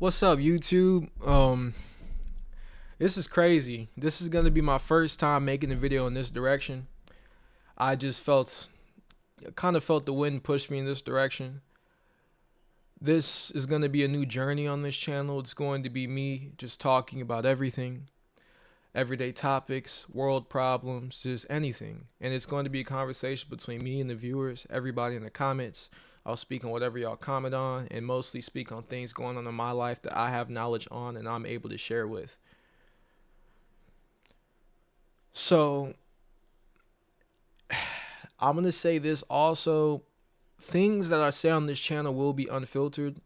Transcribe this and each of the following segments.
What's up, YouTube? This is crazy. This is gonna be my first time making a video in this direction. I just kind of felt the wind push me in this direction. This is gonna be a new journey on this channel. It's going to be me just talking about everything, everyday topics, world problems, just anything. And it's going to be a conversation between me and the viewers, everybody in the comments. I'll speak on whatever y'all comment on and mostly speak on things going on in my life that I have knowledge on and I'm able to share with. So I'm going to say this also. Things that I say on this channel will be unfiltered.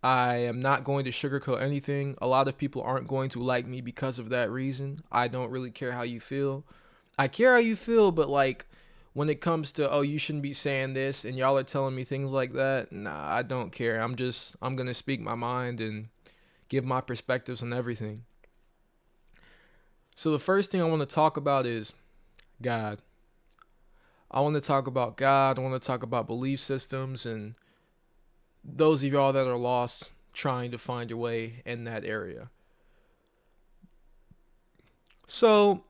I am not going to sugarcoat anything. A lot of people aren't going to like me because of that reason. I don't really care how you feel. I care how you feel, but like when it comes to, oh, you shouldn't be saying this and y'all are telling me things like that, nah, I don't care. I'm going to speak my mind and give my perspectives on everything. So the first thing I want to talk about is God. I want to talk about God. I want to talk about belief systems and those of y'all that are lost trying to find your way in that area. So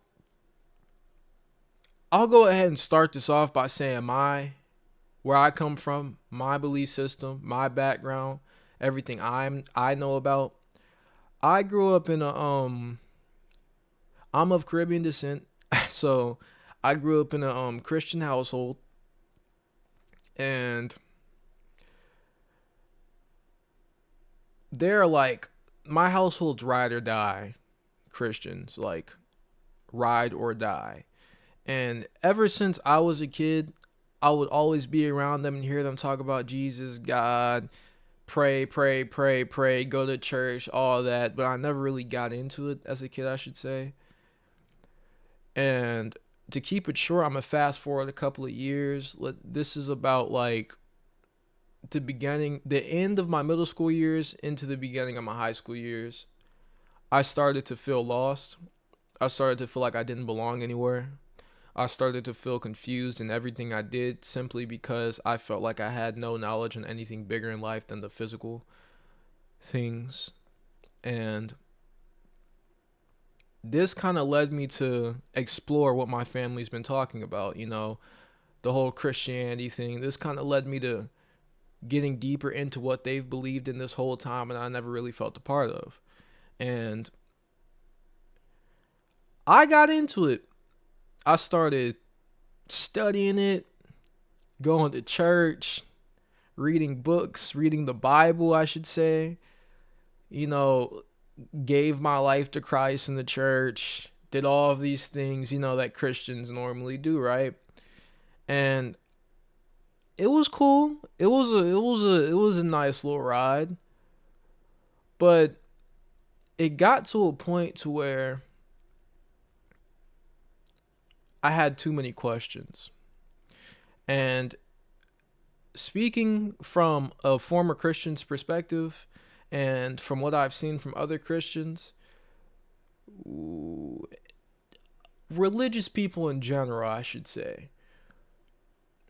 I'll go ahead and start this off by saying where I come from, my belief system, my background, everything I know about. I grew up in I'm of Caribbean descent, so I grew up in a Christian household, and they're like my household's ride or die Christians, like ride or die. And ever since I was a kid, I would always be around them and hear them talk about Jesus, God, pray, pray, pray, pray, go to church, all that. But I never really got into it as a kid, I should say. And to keep it short, I'm gonna fast forward a couple of years. This is about like the end of my middle school years into the beginning of my high school years. I started to feel lost. I started to feel like I didn't belong anywhere. I started to feel confused in everything I did simply because I felt like I had no knowledge on anything bigger in life than the physical things. And this kind of led me to explore what my family's been talking about, the whole Christianity thing. This kind of led me to getting deeper into what they've believed in this whole time and I never really felt a part of. And I got into it. I started studying it, going to church, reading books, reading the Bible, I should say. You know, gave my life to Christ in the church, did all of these things, that Christians normally do, right? And it was cool. It was a nice little ride. But it got to a point to where I had too many questions. And speaking from a former Christian's perspective and from what I've seen from other Christians, religious people in general, I should say,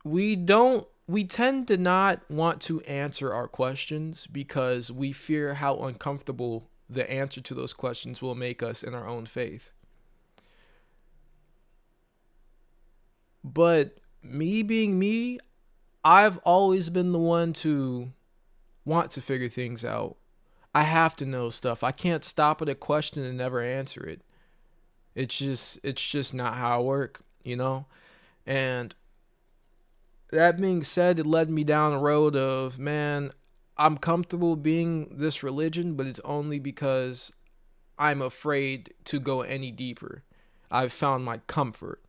we tend to not want to answer our questions because we fear how uncomfortable the answer to those questions will make us in our own faith. But me being me, I've always been the one to want to figure things out. I have to know stuff. I can't stop at a question and never answer it. It's just not how I work. And that being said, it led me down a road of, man, I'm comfortable being this religion, but it's only because I'm afraid to go any deeper. I've found my comfort,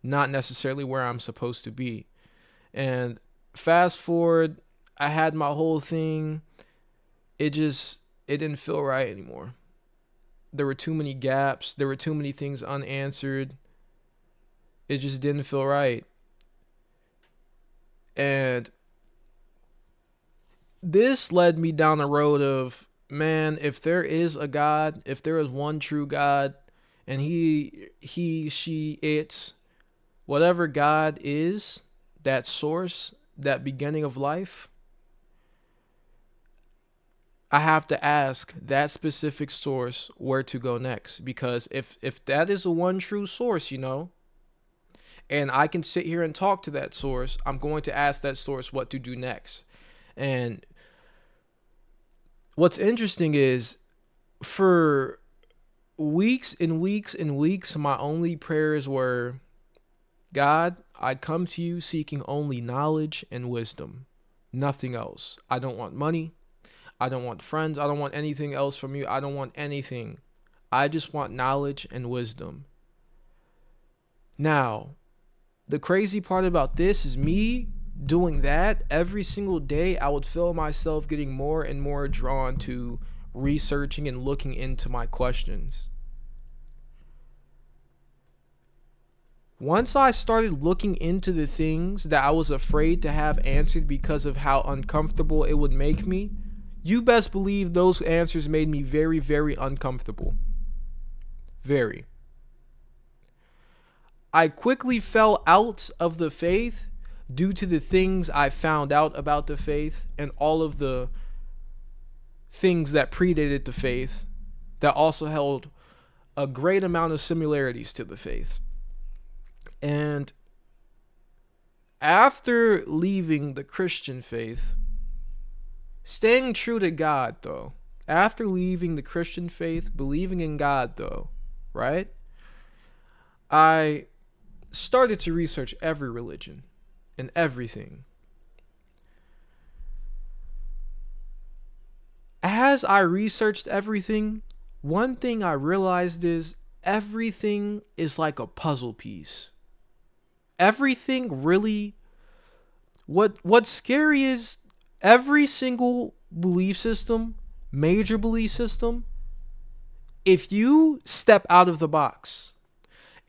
not necessarily where I'm supposed to be. And fast forward, I had my whole thing. It didn't feel right anymore. There were too many gaps. There were too many things unanswered. It just didn't feel right. And this led me down a road of, man, if there is a God, if there is one true God, and she, it's whatever God is, that source, that beginning of life, I have to ask that specific source where to go next. Because if that is the one true source, and I can sit here and talk to that source, I'm going to ask that source what to do next. And what's interesting is, for weeks and weeks and weeks, my only prayers were, God, I come to you seeking only knowledge and wisdom, nothing else. I don't want money. I don't want friends. I don't want anything else from you. I don't want anything. I just want knowledge and wisdom. Now, the crazy part about this is, me doing that every single day, I would feel myself getting more and more drawn to researching and looking into my questions. Once I started looking into the things that I was afraid to have answered because of how uncomfortable it would make me, you best believe those answers made me very, very uncomfortable. Very. I quickly fell out of the faith due to the things I found out about the faith and all of the things that predated the faith that also held a great amount of similarities to the faith. And after leaving the Christian faith, staying true to God though, after leaving the Christian faith, believing in God though, right? I started to research every religion and everything. As I researched everything, one thing I realized is everything is like a puzzle piece. Everything really, what's scary is every single belief system, major belief system, if you step out of the box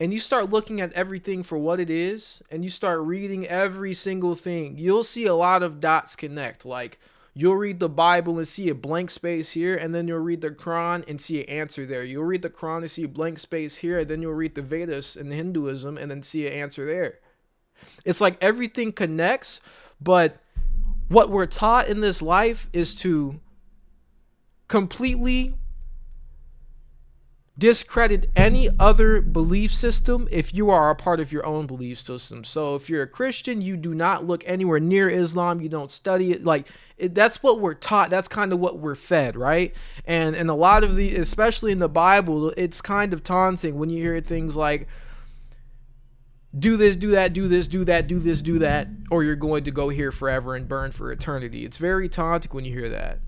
and you start looking at everything for what it is, and you start reading every single thing, you'll see a lot of dots connect. Like, you'll read the Bible and see a blank space here, and then you'll read the Quran and see an answer there. You'll read the Quran and see a blank space here, and then you'll read the Vedas and Hinduism and then see an answer there. It's like everything connects, but what we're taught in this life is to completely discredit any other belief system if you are a part of your own belief system. So if you're a Christian, you do not look anywhere near Islam. You don't study it. That's what we're taught. That's kind of what we're fed, right? And a lot of the, especially in the Bible, it's kind of taunting when you hear things like, do this, do that, do this, do that, do this, do that, or you're going to go here forever and burn for eternity. It's very taunting when you hear that.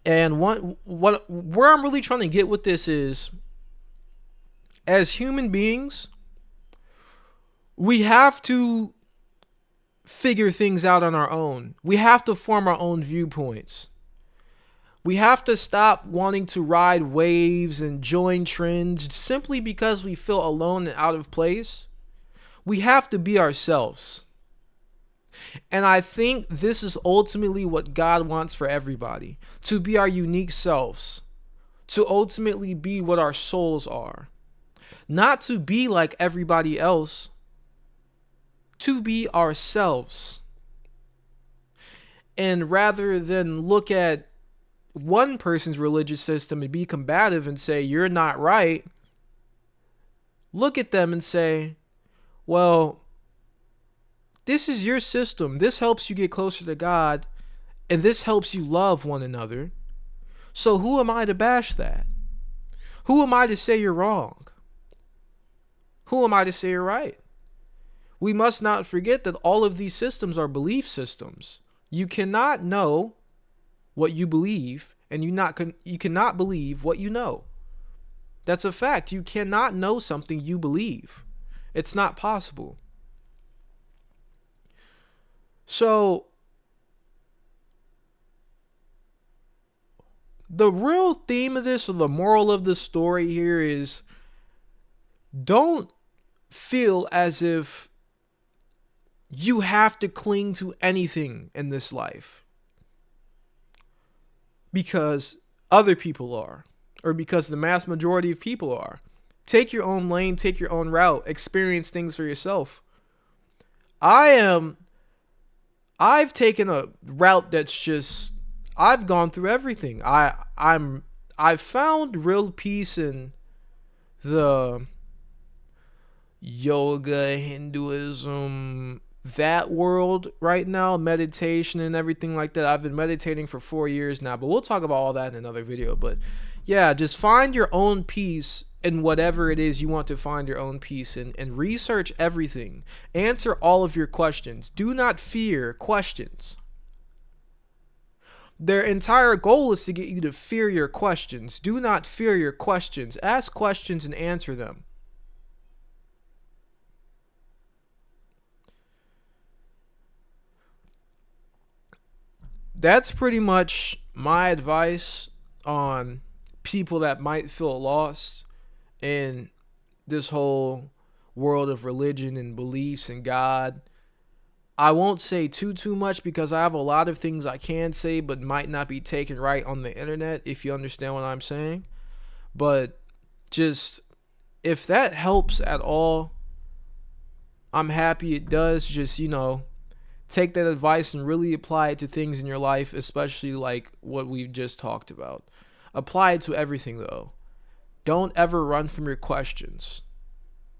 And where I'm really trying to get with this is, as human beings, we have to figure things out on our own. We have to form our own viewpoints. We have to stop wanting to ride waves and join trends simply because we feel alone and out of place. We have to be ourselves. And I think this is ultimately what God wants for everybody, to be our unique selves, to ultimately be what our souls are, not to be like everybody else, to be ourselves. And rather than look at one person's religious system and be combative and say, you're not right, look at them and say, well, this is your system. This helps you get closer to God, and this helps you love one another. So who am I to bash that? Who am I to say you're wrong? Who am I to say you're right? We must not forget that all of these systems are belief systems. You cannot know what you believe, and you cannot believe what you know. That's a fact. You cannot know something you believe. It's not possible. So, the real theme of this, or the moral of the story here, is don't feel as if you have to cling to anything in this life because other people are, or because the mass majority of people are. Take your own lane, take your own route, experience things for yourself. I've taken a route that's just, I've gone through everything. I've found real peace in the yoga, Hinduism, that world right now, meditation and everything like that. I've been meditating for 4 years now, but we'll talk about all that in another video. But yeah, just find your own peace in whatever it is you want to find your own peace in, and research everything. Answer all of your questions. Do not fear questions. Their entire goal is to get you to fear your questions. Do not fear your questions. Ask questions and answer them. That's pretty much my advice on people that might feel lost in this whole world of religion and beliefs and God. I won't say too much because I have a lot of things I can say but might not be taken right on the internet, if you understand what I'm saying. But just, if that helps at all, I'm happy it does. Just, take that advice and really apply it to things in your life, especially like what we've just talked about. Apply it to everything though. Don't ever run from your questions.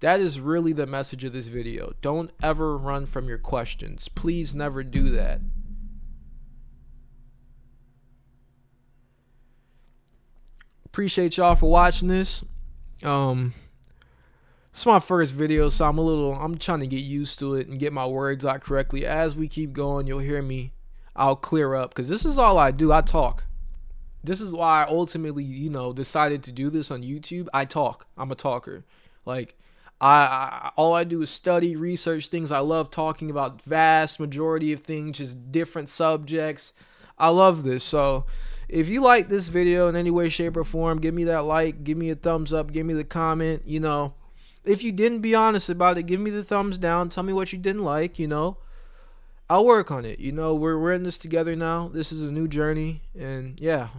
That is really the message of this video. Don't ever run from your questions. Please never do that. Appreciate y'all for watching this. It's my first video, so I'm trying to get used to it and get my words out correctly. As we keep going, you'll hear me. I'll clear up, because this is all I do. I talk. This is why I ultimately, decided to do this on YouTube. I talk. I'm a talker. Like, I all I do is study, research things. I love talking about vast majority of things, just different subjects. I love this. So if you like this video in any way, shape, or form, give me that like, give me a thumbs up, give me the comment. If you didn't be honest about it, give me the thumbs down. Tell me what you didn't like. I'll work on it. We're in this together now. This is a new journey, and yeah.